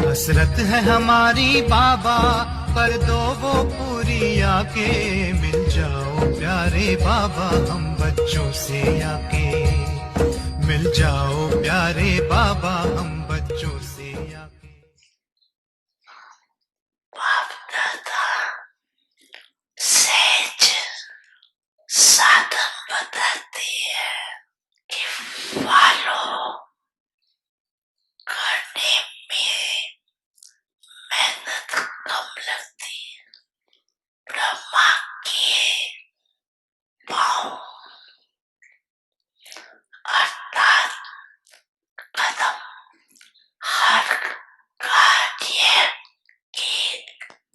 हसरत है हमारी बाबा, कर दो वो पूरी आके। मिल जाओ प्यारे बाबा हम बच्चों से आके। मिल जाओ प्यारे बाबा हम बच्चों से आके। बाप दादा सहज साधन बताती है कि फॉलो करने में मेहनत कम लगती है। ब्रह्मा के पाँव अर्थात कदम हर कार्य के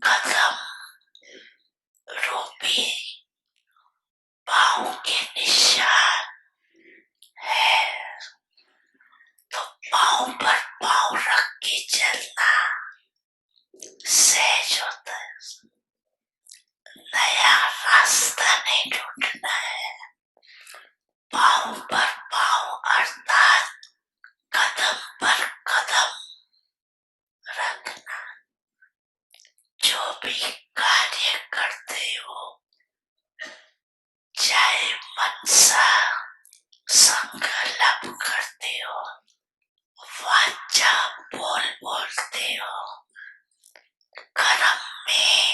कदम रूपी पाँव के निशान है। तो पाँव पर पाँव रख के चलना सहज होता है। नया रास्ता नहीं ढूंढना है। पाँव पर पाँव अर्थात कदम पर कदम रखना। जो भी कार्य करते हो, चाहे मनसा संकल्प करते हो, वाचा बोलते हो, कर्म में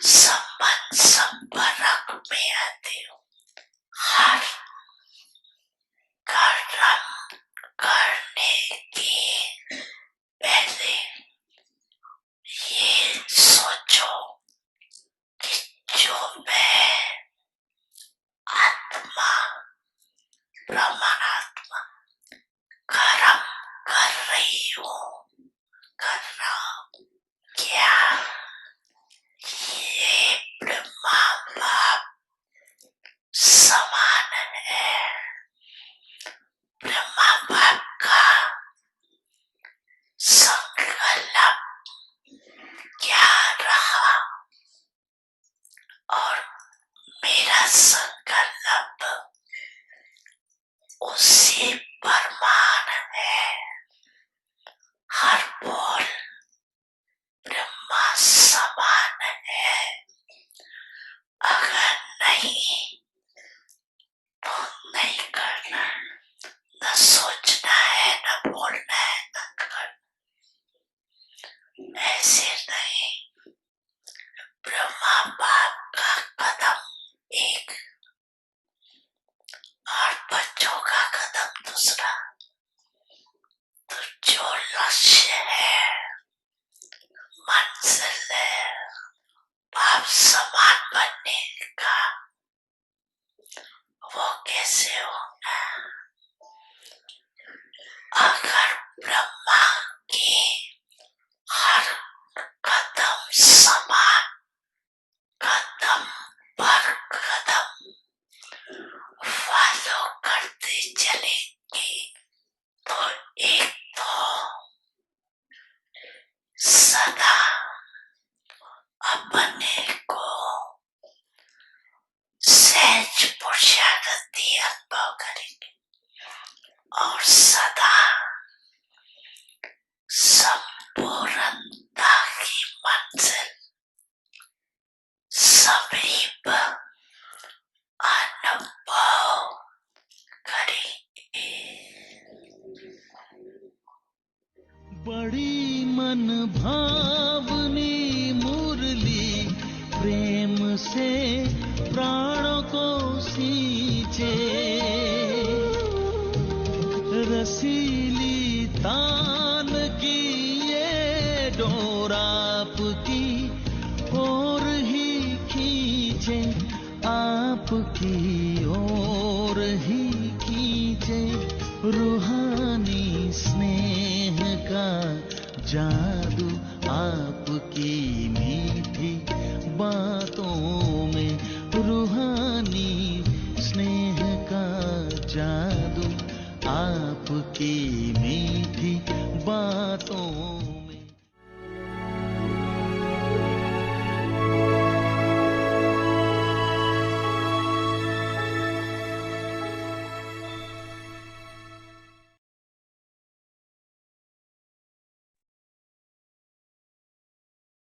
संबंध संपर्क में आते हो, हर कर्म करने के पहले ये सोचो कि जो मैं आत्मा ब्रह्मात्मा कर्म कर रही हूँ, कर रहा हूँ, क्या ये ब्रह्मा बाप समान है? ब्रह्मा बाप का संकल्प क्या रहा और मेरा संकल्प उसी प्रमाण है। हर बोल ब्रह्मा समान है। अगर नहीं तो नहीं करना, न सोचना है, न बोलना है, न करना। ऐसे नहीं। ब्रह्मा बाप का कदम एक और बच्चों का कदम दूसरा। तो जो लक्ष्य है, मंजिल है, बाप समान बनने का, वो कैसे होगा? अगर ब्रह्मा की हर कदम समान, कदम पर कदम फॉलो करते चलेंगे तो एक तो सदा अपने को सहज पुरुषार्थी अनुभव करेंगे और सदा संपूर्णता की मंजिल समीप अनुभव करेंगे। बड़ी मन भावनी मुरली प्रेम से प्राणों को सींचे। रसीली तान की ये डोर आपकी ओर ही खींचे, आपकी ओर ही खींचे। रूहानी स्नेह का जादू आपकी मीठी बातों में, रूहानी स्नेह का जादू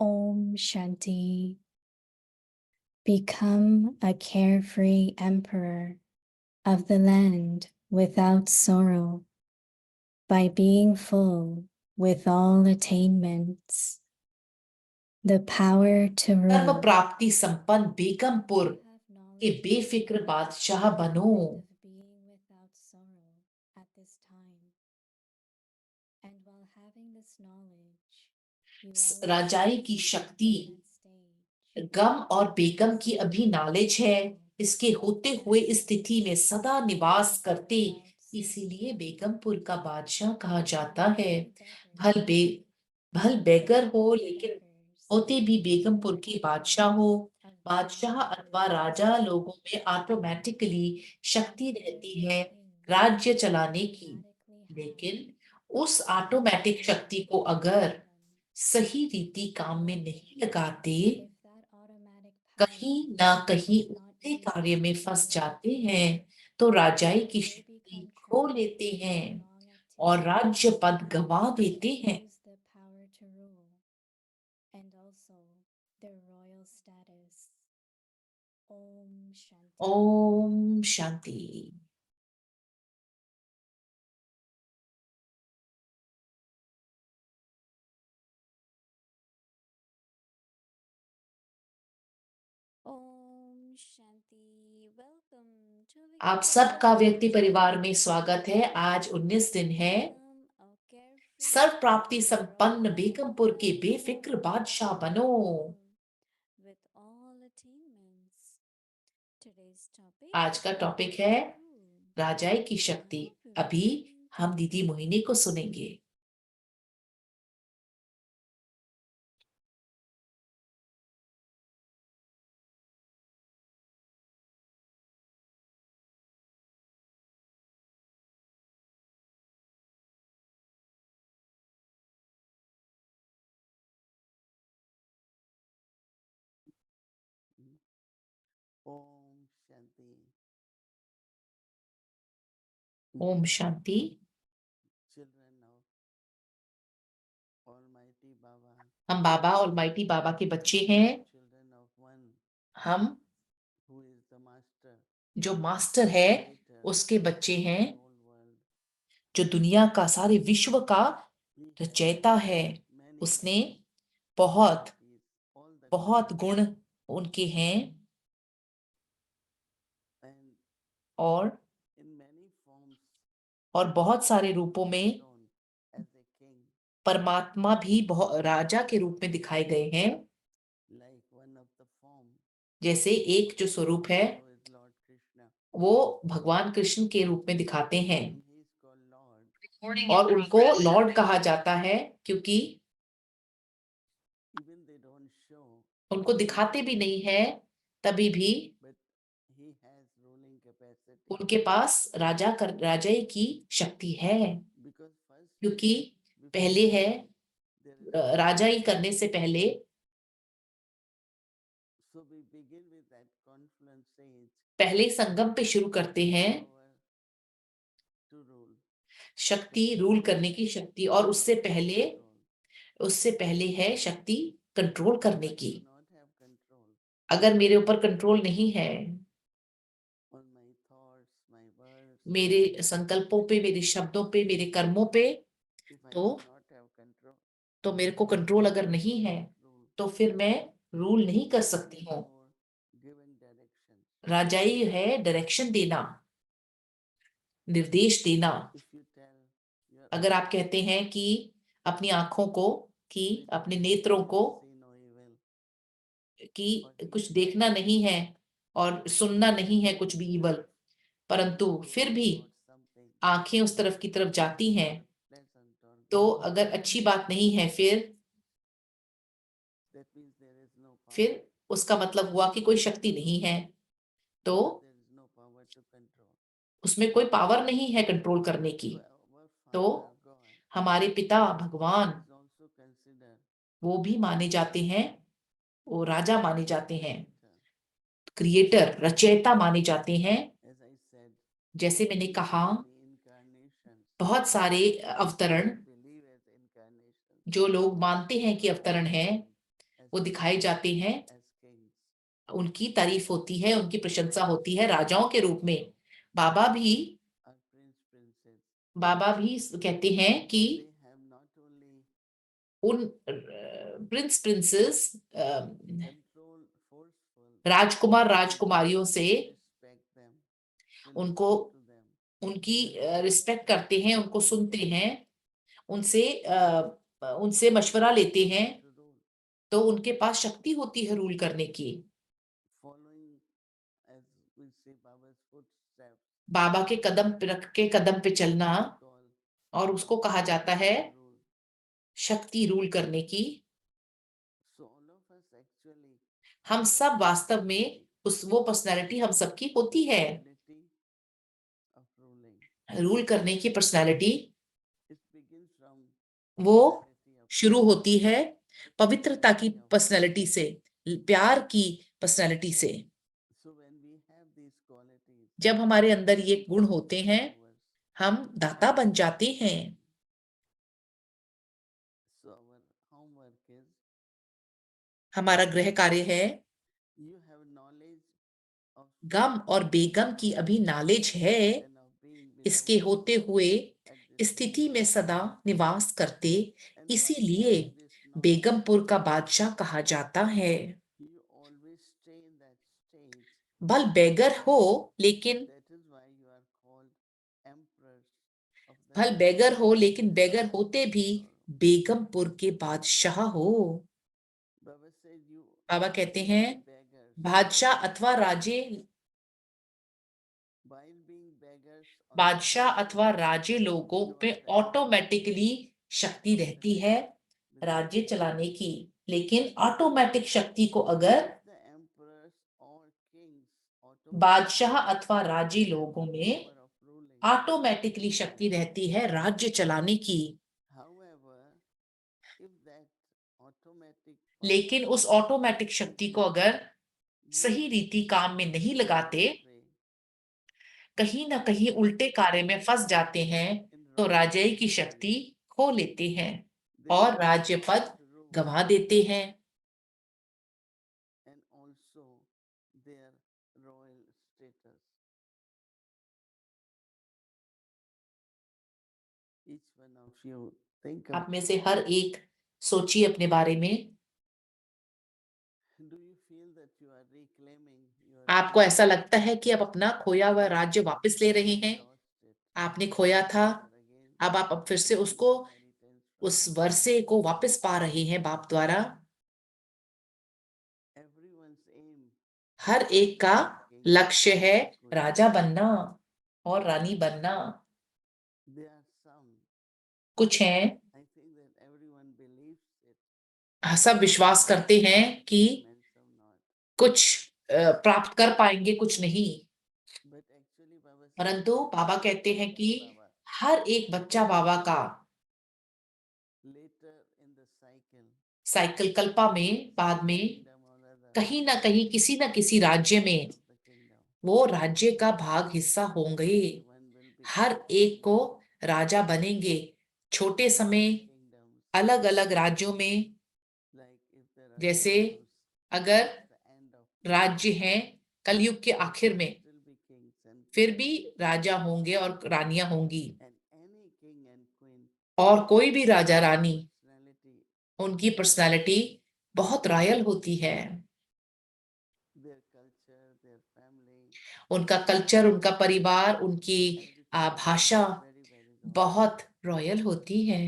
Om Shanti. Become a carefree emperor of the land without sorrow by being full with all attainments. The power to कर्म rule. प्राप्ति संपन्न बेगमपुर के बेफिक्र बादशाह बनो। राजाई की शक्ति गम और बेगम की अभी नॉलेज है, इसके होते हुए इस स्थिति में सदा निवास करते, इसीलिए बेगमपुर का बादशाह कहा जाता है। भल बेगर हो लेकिन होते भी बेगमपुर के बादशाह हो। बादशाह अथवा राजा लोगों में ऑटोमेटिकली शक्ति रहती है राज्य चलाने की, लेकिन उस ऑटोमेटिक शक्ति को अगर सही रीति काम में नहीं लगाते, कहीं ना कहीं उल्टे कार्य में फंस जाते हैं, तो राजाई की शक्ति खो लेते हैं और राज्य पद गंवा देते हैं। ओम शांति। आप सबका व्यक्ति परिवार में स्वागत है। आज 19 दिन है। सर्व प्राप्ति संपन्न बेगमपुर के बेफिक्र बादशाह बनो। आज का टॉपिक है राजाई की शक्ति। अभी हम दीदी मोहिनी को सुनेंगे। Om Shanti. Om Shanti. Children of almighty बाबा, हम बाबा ऑलमाइटी बाबा के बच्चे हैं। चिल्ड्रन ऑफ वन हम हु इज द मास्टर, जो मास्टर है उसके बच्चे हैं, जो दुनिया का सारे विश्व का रचयिता है। उसने बहुत बहुत गुण उनके हैं और बहुत सारे रूपों में परमात्मा भी बहुत राजा के रूप में दिखाए गए हैं। जैसे एक जो स्वरूप है वो भगवान कृष्ण के रूप में दिखाते हैं और उनको लॉर्ड कहा जाता है, क्योंकि उनको दिखाते भी नहीं है, तभी भी उनके पास राजाई की शक्ति है। क्योंकि पहले है राजाई करने से पहले पहले संगम पे शुरू करते हैं शक्ति रूल करने की शक्ति, और उससे पहले है शक्ति कंट्रोल करने की। अगर मेरे ऊपर कंट्रोल नहीं है, मेरे संकल्पों पे, मेरे शब्दों पे, मेरे कर्मों पे, तो मेरे को कंट्रोल अगर नहीं है तो फिर मैं रूल नहीं कर सकती हूँ। राजाई है डायरेक्शन देना, निर्देश देना। अगर आप कहते हैं कि अपनी आंखों को, कि अपने नेत्रों को, कि कुछ देखना नहीं है और सुनना नहीं है कुछ भी इवल, परंतु फिर भी आंखें उस तरफ की तरफ जाती हैं, तो अगर अच्छी बात नहीं है, फिर उसका मतलब हुआ कि कोई शक्ति नहीं है, तो उसमें कोई पावर नहीं है कंट्रोल करने की। तो हमारे पिता भगवान वो भी माने जाते हैं, वो राजा माने जाते हैं, क्रिएटर रचयिता माने जाते हैं। जैसे मैंने कहा, बहुत सारे अवतरण जो लोग मानते हैं कि अवतरण है, वो दिखाए जाते हैं, as kings. उनकी तारीफ होती है, उनकी प्रशंसा होती है राजाओं के रूप में। बाबा भी Our princesses, बाबा भी कहते हैं कि they have not only उन princess control forceful, Rajkumar they राजकुमारियों से respect them, they उनको listen to them, उनकी रिस्पेक्ट करते हैं, उनको सुनते हैं, उनसे उनसे मशवरा लेते हैं, to rule, तो उनके पास शक्ति होती है रूल करने की। following as we say Baba's footsteps. बाबा के कदम पे रख के कदम पे चलना, Call और उसको कहा जाता है rule. शक्ति रूल करने की। So all of us actually हम सब वास्तव में वो पर्सनालिटी हम सबकी होती है, ability of ruling. रूल करने की पर्सनालिटी। It begins from वो purity of शुरू heart. होती है पवित्रता की पर्सनालिटी से, प्यार की पर्सनालिटी से। So when we have these qualities, जब हमारे अंदर ये गुण होते हैं, ours, हम दाता बन जाते हैं। so our homework is हमारा गृह कार्य है, you have knowledge of गम और बेगम की अभी नॉलेज है, and of being इसके without होते हुए at this स्थिति में सदा निवास करते, and by इसीलिए having this knowledge, बेगमपुर का बादशाह कहा जाता है। you always stay in that state. भल बेगर हो, लेकिन That is why you are called emperors of the भल land. बेगर हो, लेकिन बेगर होते भी बेगमपुर के बादशाह हो। Baba said you बाबा कहते हैं beggars, बादशाह अथवा राजे, while being beggars on बादशाह अथवा राजे लोगों you पे are having ऑटोमेटिकली शक्ति रहती है राज्य चलाने की, लेकिन ऑटोमेटिक शक्ति को अगर the emperors or kings बादशाह अथवा राजे लोगों में power of ruling. ऑटोमेटिकली शक्ति रहती है राज्य चलाने की, However, if that automatic लेकिन उस ऑटोमेटिक शक्ति को अगर सही रीति काम में नहीं लगाते, कहीं ना कहीं उल्टे कार्य में फंस जाते हैं, तो राजाई की शक्ति खो लेते हैं और राज्य पद गंवा देते हैं। and also their royal status. Each one of you think आप of, में से हर एक सोचिए अपने बारे में। do you feel that you are reclaiming your आपको ऐसा लगता है कि आप अपना खोया हुआ राज्य वापस ले रहे हैं? lost it, आपने खोया था, or again अब आप फिर से उसको, inheritance from उस वर्षे को वापस पा रहे हैं बाप द्वारा। everyone's aim. हर एक का लक्ष्य है राजा बनना और रानी बनना। There are some, कुछ हैं, I think that everyone believes it, सब विश्वास करते हैं कि and some not. कुछ प्राप्त कर पाएंगे, कुछ नहीं। But actually Baba said, परंतु बाबा कहते हैं कि Baba, हर एक बच्चा बाबा का later in the cycle, cycle Kalpa में बाद में kingdom or other, कहीं ना कहीं किसी ना किसी राज्य में of the kingdom, वो राज्य का भाग हिस्सा होंगे। everyone will be हर एक को राजा बनेंगे। छोटे समय kingdoms. अलग अलग राज्यों में, Like if there are जैसे kingdoms, अगर the end of राज्य हैं कलयुग के आखिर में, still be kings and फिर भी राजा होंगे और रानियां होंगी, and any king and queen और कोई भी राजा रानी, personality, उनकी पर्सनालिटी बहुत रॉयल होती है। their culture, their family, उनका कल्चर, उनका परिवार, उनकी everything भाषा is very royal. बहुत रॉयल होती है।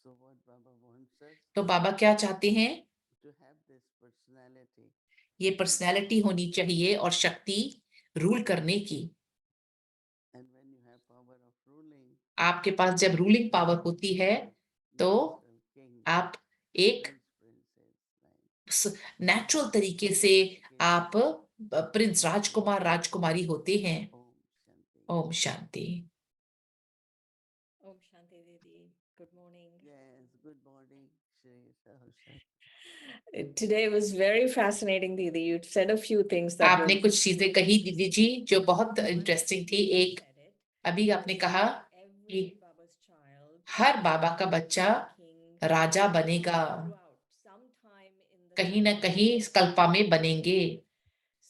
So what Baba wants us तो बाबा क्या चाहते हैं? to have this personality, ये पर्सनैलिटी होनी चाहिए और शक्ति रूल करने की। and when you have power of ruling, आपके पास जब रूलिंग पावर होती है, तो natural king, आप एक princess, like नेचुरल तरीके से आप प्रिंस, राजकुमार, राजकुमारी होते हैं। Om Shanti. Om Shanti. Om Shanti Didi. Good morning. Yes, good morning, Shri Sahasra. Today was very fascinating, Didi. You said a few things that आपने were कुछ चीजें कही दीदी जी जो बहुत इंटरेस्टिंग थी। एक said it. अभी आपने कहा Every Baba's child हर बाबा का बच्चा king राजा बनेगा। throughout. Sometime कहीं ना कहीं कल्पा में बनेंगे।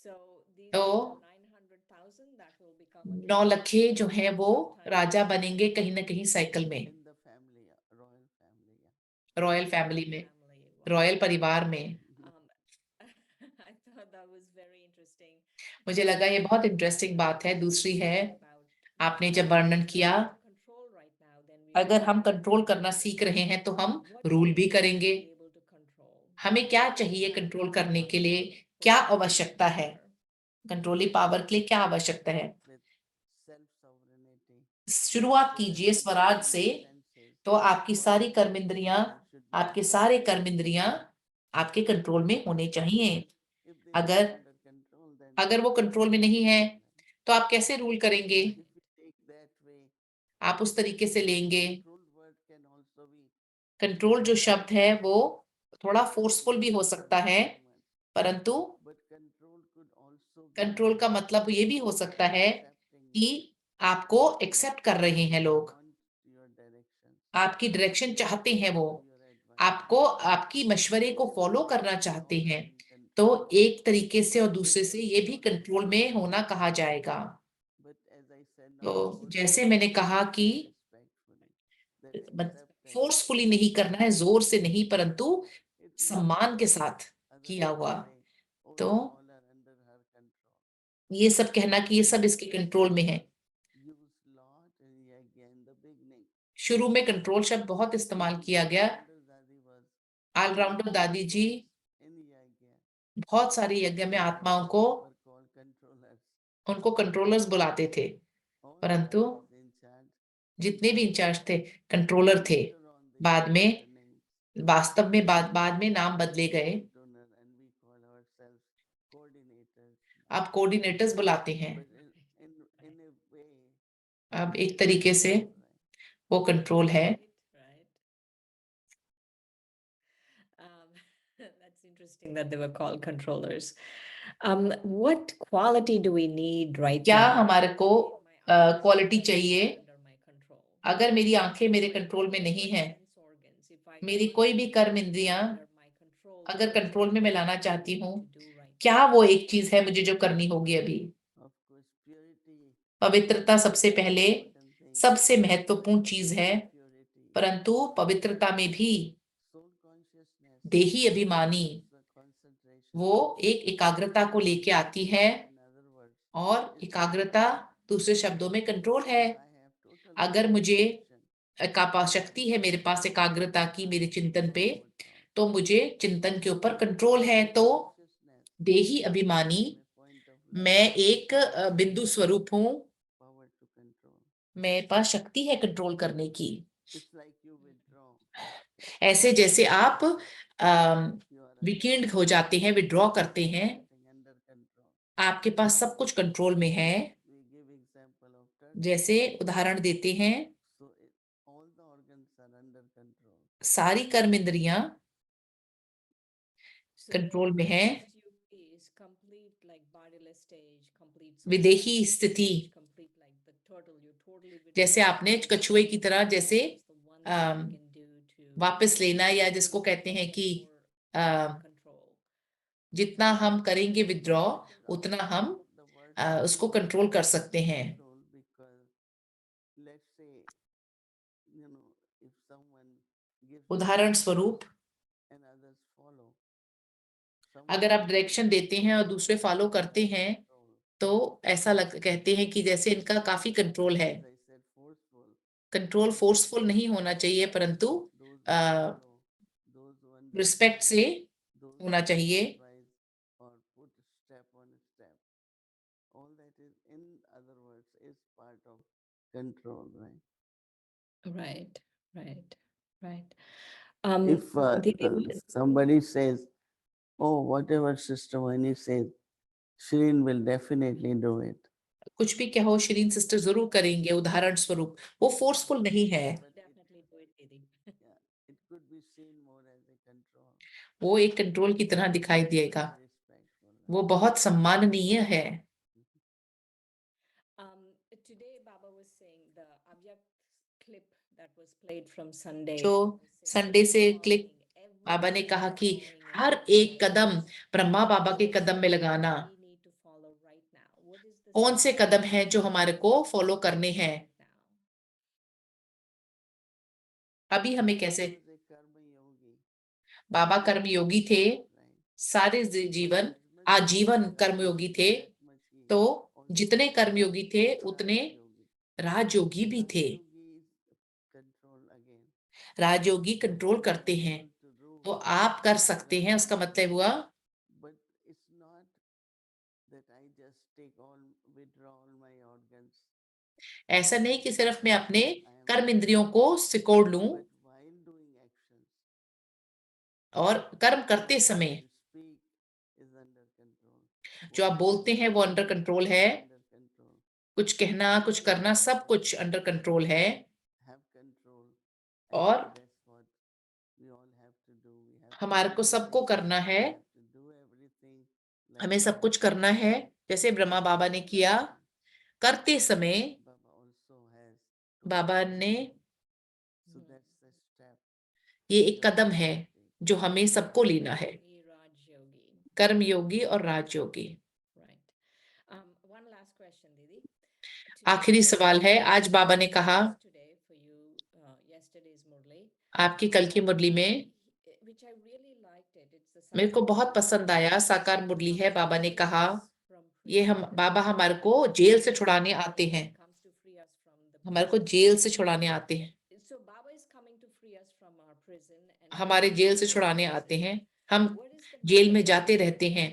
So these तो 900,000 that will become a 9 king लखे जो हैं वो sometime राजा बनेंगे कहीं ना कहीं साइकिल में, In the family, royal family. Royal in the family में, family. Royal Wow. परिवार में। Um, I thought that was very interesting. मुझे लगा ये बहुत इंटरेस्टिंग बात है। दूसरी है, आपने जब वर्णन किया, Control right now, then we अगर will हम be कंट्रोल able करना to सीख control. रहे हैं तो हम What रूल all भी we need to करेंगे। be able to control? हमें क्या What चाहिए have कंट्रोल to be करने के लिए, controlled for क्या controlling आवश्यकता है, power? कंट्रोलिंग पावर के लिए क्या आवश्यकता है। With self-sovereignty, शुरुआत so that कीजिए स्वराज all से, your senses, तो आपकी all सारी your कर्मेंद्रियां, control should be आपके under सारे control. कर्मेंद्रियां आपके कंट्रोल में होने चाहिए। If they are अगर not under control, then अगर वो कंट्रोल में how नहीं to है rule? तो आप कैसे रूल करेंगे? If we take that way, आप उस तरीके से लेंगे। control word can also be control जो शब्द है वो थोड़ा फोर्सफुल भी हो used सकता against है, someone, परंतु but control could also be control का मतलब ये भी हो सकता है accepting कि आपको एक्सेप्ट कर रहे हैं लोग, want your directions, आपकी डायरेक्शन चाहते हैं, वो your advice, आपको आपकी मशवरे को फॉलो करना चाहते also हैं। in तो control. एक तरीके से और दूसरे से ये भी कंट्रोल में होना कहा जाएगा। But as I said, तो not forcefully, जैसे मैंने कहा कि respectfully. That acceptance फोर्सफुली नहीं करना है, जोर से नहीं, परंतु it सम्मान के means साथ others किया can हुआ। say, oh, तो they all are under her control. ये सब कहना कि ये सब इसके कंट्रोल में है। Use lot in the beginning. शुरू में कंट्रोल शब्द बहुत इस्तेमाल किया गया। All-rounder Dadi was ऑलराउंडर दादी जी in Yagya. बहुत सारे यज्ञ में आत्माओं को, Were called controllers. उनको कंट्रोलर्स बुलाते थे, All परंतु deities in charge. जितने भी इंचार्ज थे कंट्रोलर थे। Later on, they बाद में, changed the names. वास्तव में बाद में नाम बदले गए। Donor, and we call ourselves coordinators. अब कोऑर्डिनेटर्स बुलाते हैं। But in a way, अब एक तरीके से right? वो कंट्रोल है। Right. That's interesting that they were called controllers. What quality do we need right क्या now? हमारे को If my eyes quality are चाहिए? not under my control, अगर मेरी आंखें मेरे if my कंट्रोल में नहीं whatever है, sense organs, if I मेरी want कोई to भी bring कर्म them इंद्रियां under my control, अगर what is कंट्रोल one में मैं thing लाना that I चाहती need हूँ, to do right क्या now? वो एक चीज है मुझे जो करनी होगी अभी? Of course, purity. पवित्रता सबसे पहले Important thing. सबसे महत्वपूर्ण चीज है, Purity. परंतु पवित्रता में भी Soul consciousness. देही अभिमानी is the concentration. वो एक एकाग्रता को लेके आती है, In other words, और it's एकाग्रता दूसरे शब्दों में कंट्रोल है। I have total अगर मुझे concentration. शक्ति है मेरे पास एकाग्रता की मेरे चिंतन पे, Over thought. तो मुझे चिंतन के ऊपर कंट्रोल है। तो Consciousness. देही अभिमानी, I'm a point of light. मैं एक बिंदु स्वरूप हूँ, Power to control. मेरे पास शक्ति है कंट्रोल करने की। It's like you withdraw. ऐसे जैसे आप You are under विकीर्ण हो जाते हैं, विड्रॉ करते हैं, everything under control. आपके पास सब कुछ कंट्रोल में है। We give example of touch. जैसे उदाहरण देते हैं, So all the organs are under control. सारी कर्म इंद्रियां So कंट्रोल में है। SUP is complete like bodiless stage, complete विदेही submission, स्थिति, complete like the turtle, you totally जैसे withdraw आपने from कछुए की everything. तरह, जैसे That's the one thing um, we can do to वापस लेना, या जिसको कहते हैं कि control. जितना हम करेंगे विड्रॉ, Withdraw. उतना हम The word उसको कंट्रोल कर सकते हैं। control, because let's say, if someone gives उदाहरण स्वरूप, and others follow. अगर आप डायरेक्शन देते हैं और दूसरे फॉलो करते हैं, तो ऐसा कहते हैं कि जैसे इनका काफी कंट्रोल है। As I said, forceful. Control forceful नहीं होना चाहिए, परंतु Those who follow, those who understand, respect से those होना who चाहिए। advise or put step on step. All that is, in other words, is part of control, right? Right, right, right. If somebody says, oh, whatever Sister Vani says, Shireen will definitely do it. कुछ भी कहो, श्रीन sister जरूर करेंगे। उदाहरण स्वरूप वो forceful नहीं है, But Definitely do it, Didi. yeah, it could be seen more as a control. वो एक कंट्रोल की तरह दिखाई देगा। Very respectful. वो बहुत सम्माननीय है। Today Baba was saying the Avyak clip that was played from Sunday. जो was saying संडे से every क्लिक, morning, every बाबा ने कहा कि morning हर एक कदम ब्रह्मा बाबा के कदम में लगाना। कौन से कदम हैं जो हमारे को फॉलो करने हैं? अभी हमें कैसे? He was a karma yogi, बाबा कर्म योगी थे, right? सारे जीवन As much आजीवन he कर्मयोगी practiced, थे, that much he तो also जितने कर्मयोगी थे was उतने Raj yogi. राजयोगी भी थे। Raj yogi is control again. राजयोगी कंट्रोल You करते are हैं, able to rule, तो आप कर सकते हैं, right? उसका मतलब हुआ But it's not that I just withdraw all my organs. ऐसा नहीं कि सिर्फ मैं अपने I am कर्म free. इंद्रियों को सिकोड़ लूं, But while doing actions, और कर्म करते whatever समय you speak is under control. जो आप Whatever बोलते you हैं वो अंडर do कंट्रोल is है, under control. कुछ कहना कुछ करना सब कुछ अंडर कंट्रोल है। Have control. And और that's what we all have to do. We have to हमारे को सबको meditate. करना है, We have to do everything like हमें सब कुछ Baba करना did. है जैसे ब्रह्मा बाबा ने किया। करते समय Baba also has to Baba practice ने, that. So that's the step ये we एक all कदम have है to take. जो हमें सबको लेना है, कर्म योगी और राजयोगी। आखिरी सवाल है, आज बाबा ने कहा आपकी कल की मुरली में, मेरे को बहुत पसंद आया, साकार मुरली है। बाबा ने कहा ये हम बाबा हमारे को जेल से छुड़ाने आते हैं, हमारे को जेल से छुड़ाने आते हैं, हमारे जेल से छुड़ाने आते हैं। हम जेल में जाते रहते हैं।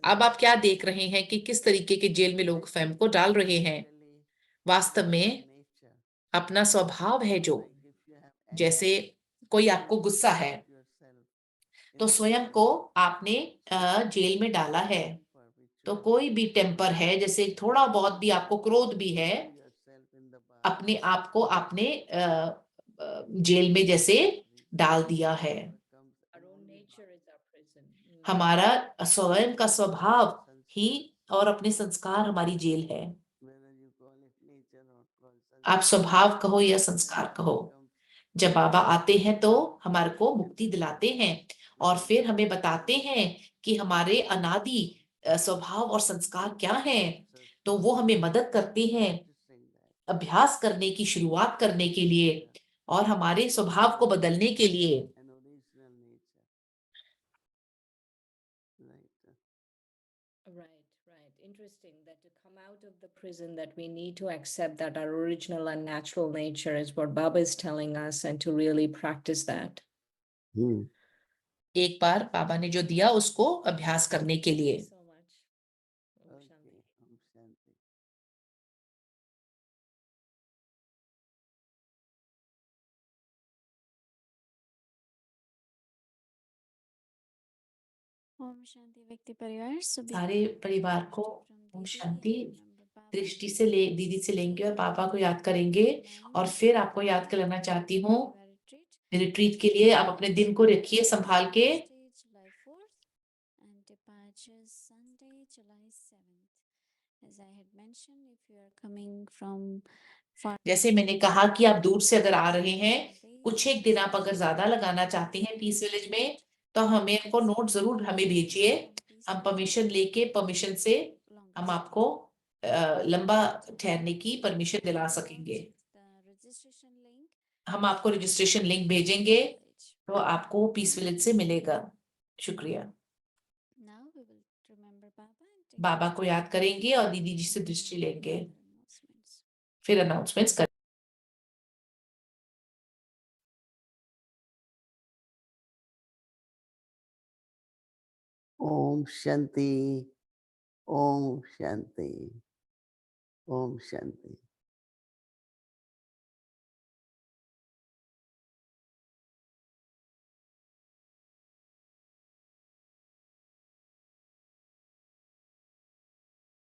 अब आप क्या देख रहे हैं कि किस तरीके के जेल में लोग स्वयं को डाल रहे हैं? Basically, वास्तव your में nature. अपना स्वभाव है जो, Like if you have जैसे anger, कोई you आपको will गुस्सा है put yourself तो in the स्वयं jail. को आपने So जेल में डाला है। temper which तो you कोई have, भी टेम्पर है, जैसे थोड़ा बहुत भी आपको क्रोध भी है, throw yourself in the bath. अपने आप को आपने जेल में जैसे डाल दिया है। Comes and only हमारा स्वयं का स्वभाव ही संस्कार, और अपने संस्कार हमारी जेल है। whether you call it nature or call आप संस्कार, स्वभाव कहो या when संस्कार Baba कहो, comes, जब बाबा आते हैं तो हमारे को and मुक्ति दिलाते हैं और when फिर Baba हमें shows बताते हैं कि हमारे अनादि स्वभाव और संस्कार क्या हैं। helps us तो वो हमें मदद करते हैं practicing that, अभ्यास करने की शुरुआत करने के लिए और हमारे स्वभाव को बदलने के लिए। an original nature. Right. Right. Interesting that to come out of the prison, that we need to accept that our original and natural nature is what Baba is telling us, and to really practice that. एक बार बाबा ने जो दिया उसको अभ्यास करने के लिए। So much. Om Okay. Shanti. Om Shanti. Om Shanti व्यक्ति परिवार सभी सारे परिवार को ओम शांति। दृष्टि से ले दीदी से लेंगे और पापा को याद करेंगे। और फिर आपको याद कराना चाहती हूँ, रिट्रीट के लिए आप अपने दिन को रखिए संभाल के। जैसे मैंने कहा कि आप दूर से अगर आ रहे हैं, कुछ एक दिन आप अगर ज्यादा लगाना चाहते हैं पीस विलेज में, तो हमें को नोट जरूर हमें भेजिए। हम परमिशन लेके, परमिशन से हम आपको लंबा ठहरने की परमिशन दिला सकेंगे। हम आपको रजिस्ट्रेशन लिंक भेजेंगे तो आपको पीस विलेज से मिलेगा। शुक्रिया। बाबा को याद करेंगे और दीदी जी से दृष्टि लेंगे, फिर अनाउंसमेंट्स कर। Om Shanti. Om Shanti. Om Shanti.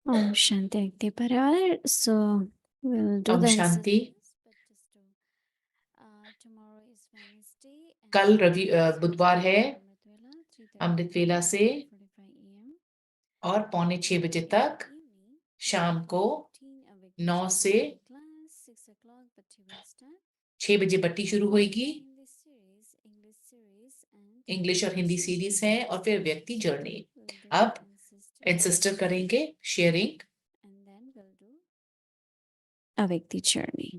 Om Shanti व्यक्ति परिवार. So we'll do Om the Shanti. incense, but just to, tomorrow is Wednesday and कल रवि बुधवार है, Amrit अमृत वेला से 45 और 5:45 बजे तक शाम को 9 से 6 बजे बट्टी शुरू होगी। English series and इंग्लिश और हिंदी सीरीज है और फिर व्यक्ति जर्नी। we'll do अब ancestor एंसेस्टर करेंगे sharing. and then we'll do a Vyakti journey.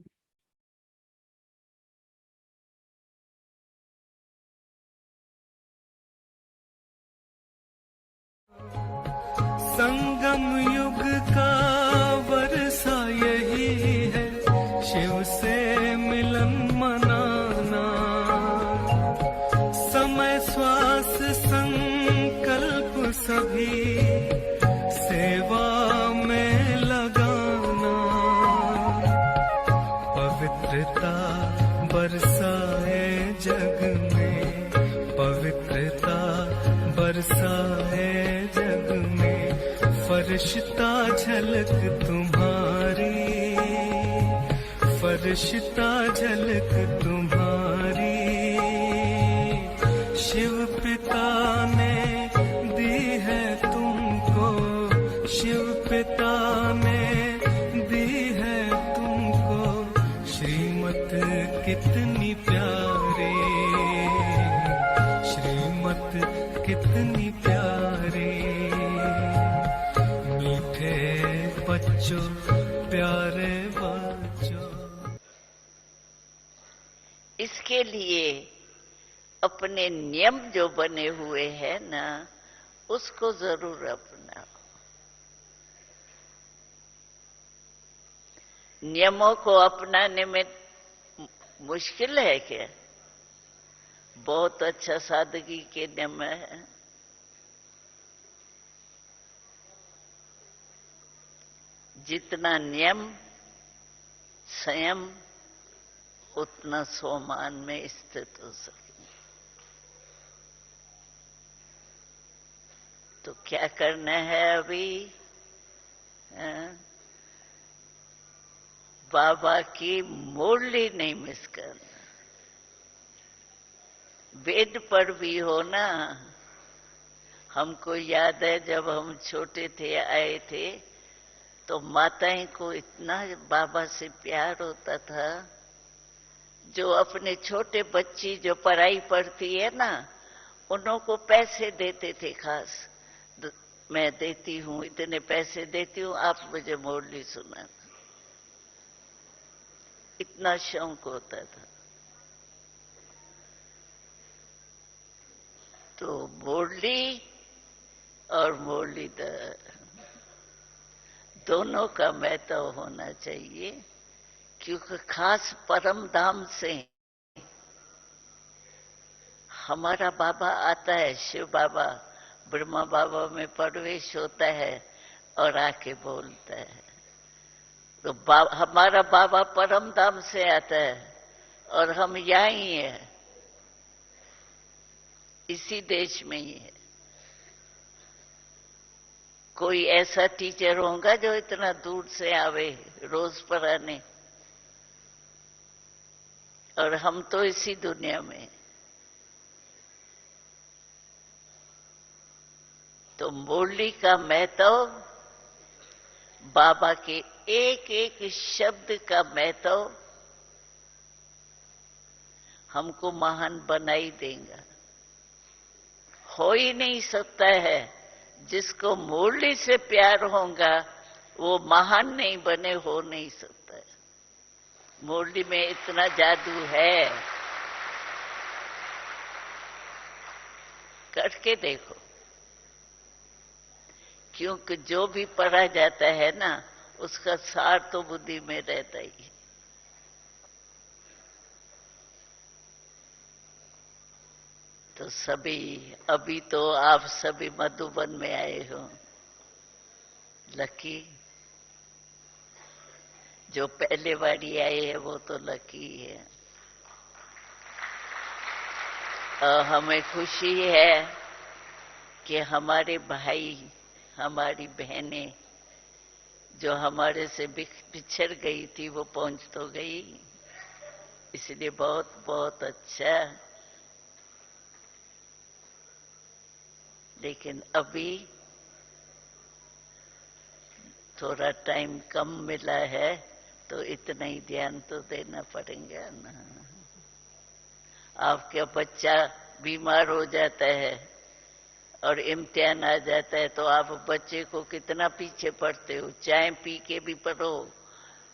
संगम युग का वर्षा यही है, शिव से मिलन मनाना। समय श्वास संकल्प सभी सेवा में लगाना। पवित्रता बरसाए जग में, पवित्रता बरसाए जग में। फरिश्ता झलक तुम्हारी, फरिश्ता झलक तुम्हारी। शिव पिता ने दी है तुमको, शिव पिता ने दी है तुमको। श्रीमत कितनी प्यारी, श्रीमत कितनी प्यारी। मीठे बच्चों, प्यारे बच्चों। इसके लिए अपने नियम जो बने हुए हैं ना, उसको जरूर अपनाओ। नियमों को अपनाने में मुश्किल है क्या? बहुत अच्छा सादगी के नियम है। जितना नियम संयम, उतना सोमान में स्थित हो सके। तो क्या करना है अभी? बाबा की मुरली नहीं मिस करना। वेद पर भी हो ना। हमको याद है जब हम छोटे थे, आए थे, तो माताएं को इतना बाबा से प्यार होता था। जो अपने छोटे बच्ची जो पढ़ाई पढ़ती है ना, उन्हों को पैसे देते थे खास। मैं देती हूँ, इतने पैसे देती हूँ, आप मुझे मुरली सुनाना। इतना शौक होता था। तो मुरली और मुरलीधर दोनों का महत्व होना चाहिए, क्योंकि खास परम धाम से हमारा बाबा आता है। शिव बाबा ब्रह्मा बाबा में प्रवेश होता है और आके बोलता है। तो हमारा बाबा परम धाम से आता है और हम यहाँ ही हैं, इसी देश में ही है। कोई ऐसा टीचर होगा जो इतना दूर से आवे रोज पढ़ाने, और हम तो इसी दुनिया में। तो मुरली का महत्व, बाबा के एक एक शब्द का महत्व हमको महान बना ही देगा। हो ही नहीं सकता है, जिसको मुरली से प्यार होगा वो महान नहीं बने, हो नहीं सकता है। मुरली में इतना जादू है, करके देखो। क्योंकि जो भी पढ़ा जाता है ना, उसका सार तो बुद्धि में रहता ही है। तो सभी, अभी तो आप सभी मधुबन में आए हो। लकी, जो पहले बारी आए हैं वो तो लकी है। और हमें खुशी है कि हमारे भाई, हमारी बहनें जो हमारे से बिछड़ गई थी, वो पहुंच तो गई। इसलिए बहुत बहुत अच्छा। लेकिन अभी थोड़ा टाइम कम मिला है, तो इतना ही ध्यान तो देना पड़ेगा ना। आपका बच्चा बीमार हो जाता है और इम्तिहान आ जाता है तो आप बच्चे को कितना पीछे पड़ते हो, चाय पी के भी पढ़ो,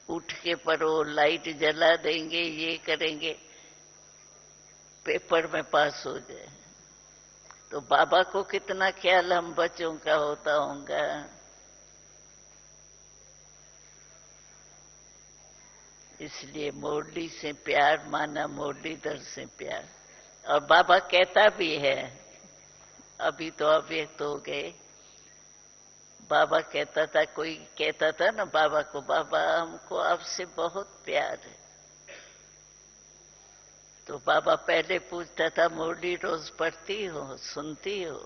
उठ के पढ़ो, लाइट जला देंगे, ये करेंगे, पेपर में पास हो जाए। तो बाबा को कितना ख्याल हम बच्चों का होता होगा। इसलिए मुरली से प्यार माना, मुरलीधर से प्यार। और बाबा कहता भी है, अभी तो अव्यक्त हो गए, बाबा कहता था, कोई कहता था ना बाबा को, बाबा हमको आपसे बहुत प्यार है। तो बाबा पहले पूछता था, मुरली रोज पढ़ती हो, सुनती हो?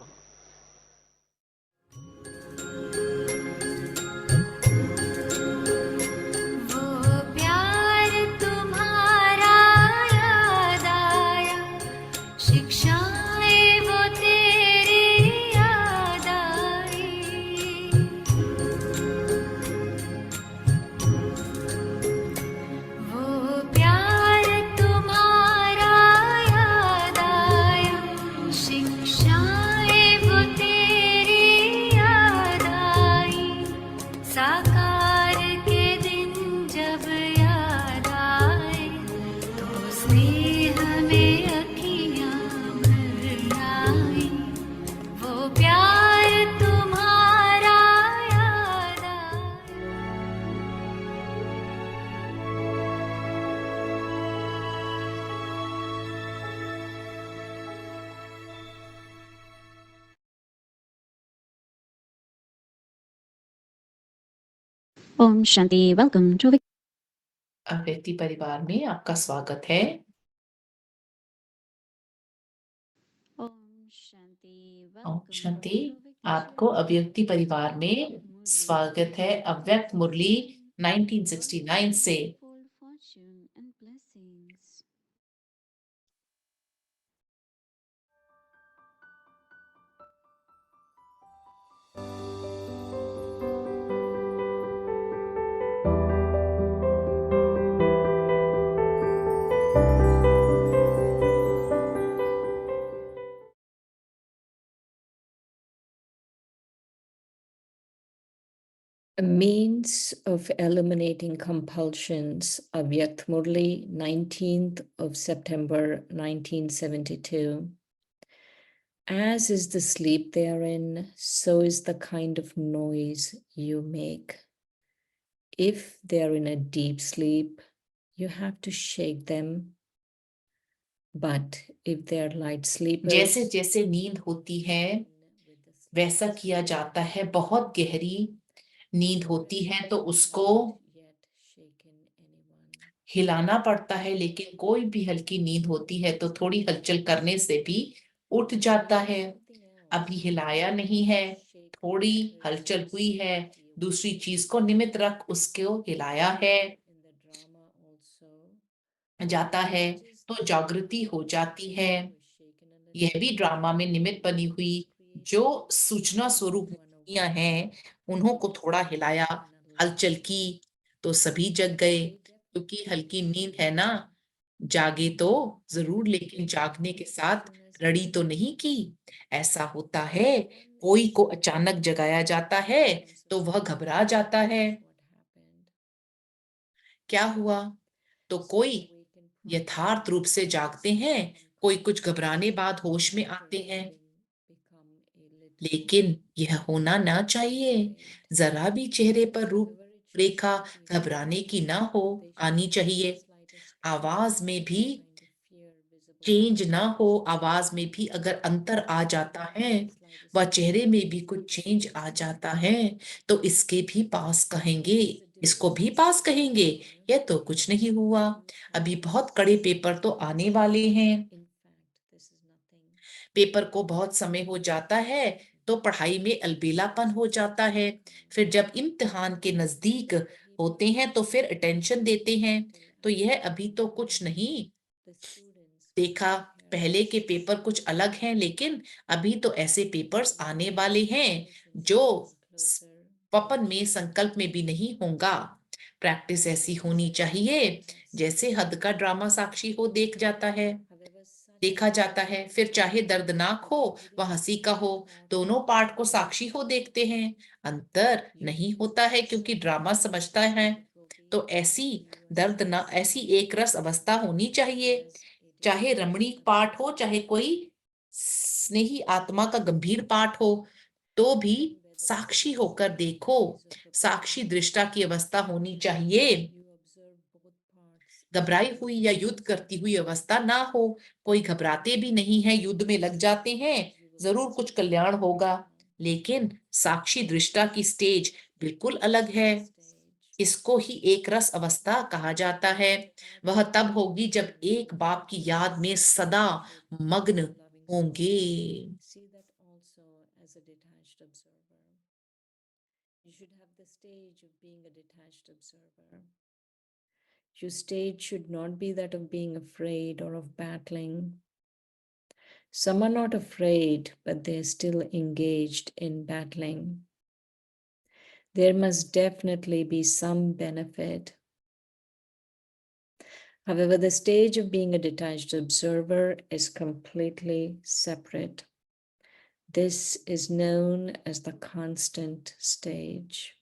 वो प्यार तुम्हारा याद आया, शिक्षाएं वो तेरी याद आई। वो प्यार तुम्हारा याद आया, शिक्षाएं वो तेरी याद आई। साकार के दिन जब याद आए, तो स्नेह में अखियां भर आई। वो प्यार तुम्हारा याद आया। Om Shanti. Welcome to अव्यक्ति परिवार में आपका स्वागत है। Om Shanti. Om Welcome Shanti. to आपको अव्यक्ति परिवार में स्वागत है। अव्यक्त मुरली 1969 से। Full fortune and blessings. A means of eliminating compulsions, Avyakt Murli, 19th of September 1972. As is the sleep therein, so is the kind of noise you make. If they are in a deep sleep, you have to shake them. But if they are light sleepers, जैसे जैसे नींद होती है वैसा किया जाता है। बहुत गहरी नींद होती है तो उसको हिलाना पड़ता है, लेकिन कोई भी हल्की नींद होती है तो थोड़ी हलचल करने से भी उठ जाता है। अभी हिलाया नहीं है, थोड़ी हलचल हुई है, दूसरी चीज को निमित्त रख उसको हिलाया है, जाता है तो जागृति हो जाती है। यह भी ड्रामा में निमित्त बनी हुई जो सूचना स्वरूप मूर्तियां हैं, उन्हों को थोड़ा हिलाया, हलचल की तो सभी जग गए। क्योंकि हल्की नींद है ना, जागे तो जरूर, लेकिन जागने के साथ रड़ी तो नहीं की। ऐसा होता है, कोई को अचानक जगाया जाता है तो वह घबरा जाता है, क्या हुआ? तो कोई यथार्थ रूप से जागते हैं, कोई कुछ घबराने बाद होश में आते हैं। लेकिन यह होना ना चाहिए। जरा भी चेहरे पर रूप रेखा घबराने की ना हो आनी चाहिए। आवाज में भी चेंज ना हो, आवाज में भी अगर अंतर आ जाता है, व चेहरे में भी कुछ चेंज आ जाता है, तो इसके भी पास कहेंगे, इसको भी पास कहेंगे, यह तो कुछ नहीं हुआ। अभी बहुत कड़े पेपर तो आने वाले हैं। पेपर को बहुत समय हो जाता है तो पढ़ाई में अलबेलापन हो जाता है। फिर जब इम्तिहान के नजदीक होते हैं तो फिर अटेंशन देते हैं। तो यह अभी तो कुछ नहीं देखा, पहले के पेपर कुछ अलग हैं, लेकिन अभी तो ऐसे पेपर्स आने वाले हैं जो स्वप्न में, संकल्प में भी नहीं होगा। प्रैक्टिस ऐसी होनी चाहिए जैसे हद का ड्रामा साक्षी हो देखा जाता है। फिर चाहे दर्दनाक हो व हंसी का हो, दोनों पार्ट को साक्षी हो देखते हैं। अंतर नहीं होता है क्योंकि ड्रामा समझता है। तो ऐसी ऐसी एक रस अवस्था होनी चाहिए, चाहे रमणीक पाठ हो, चाहे कोई स्नेही आत्मा का गंभीर पाठ हो, तो भी साक्षी होकर देखो। साक्षी दृष्टा की अवस्था होनी चाहिए, घबराई हुई या युद्ध करती हुई अवस्था ना हो। कोई घबराते भी नहीं है, युद्ध में लग जाते हैं, जरूर कुछ कल्याण होगा। लेकिन साक्षी दृष्टा की स्टेज बिल्कुल अलग है। इसको ही एक रस अवस्था कहा जाता है। वह तब होगी जब एक बाप की याद में सदा मग्न होंगे। See that also as a detached observer. You should have the stage of being a detached observer. Your stage should not be that of being afraid or of battling. Some are not afraid, but they're still engaged in battling. There must definitely be some benefit. However, the stage of being a detached observer is completely separate. This is known as the constant stage.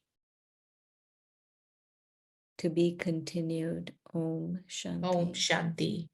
To be continued. Om Shanti. Om Shanti.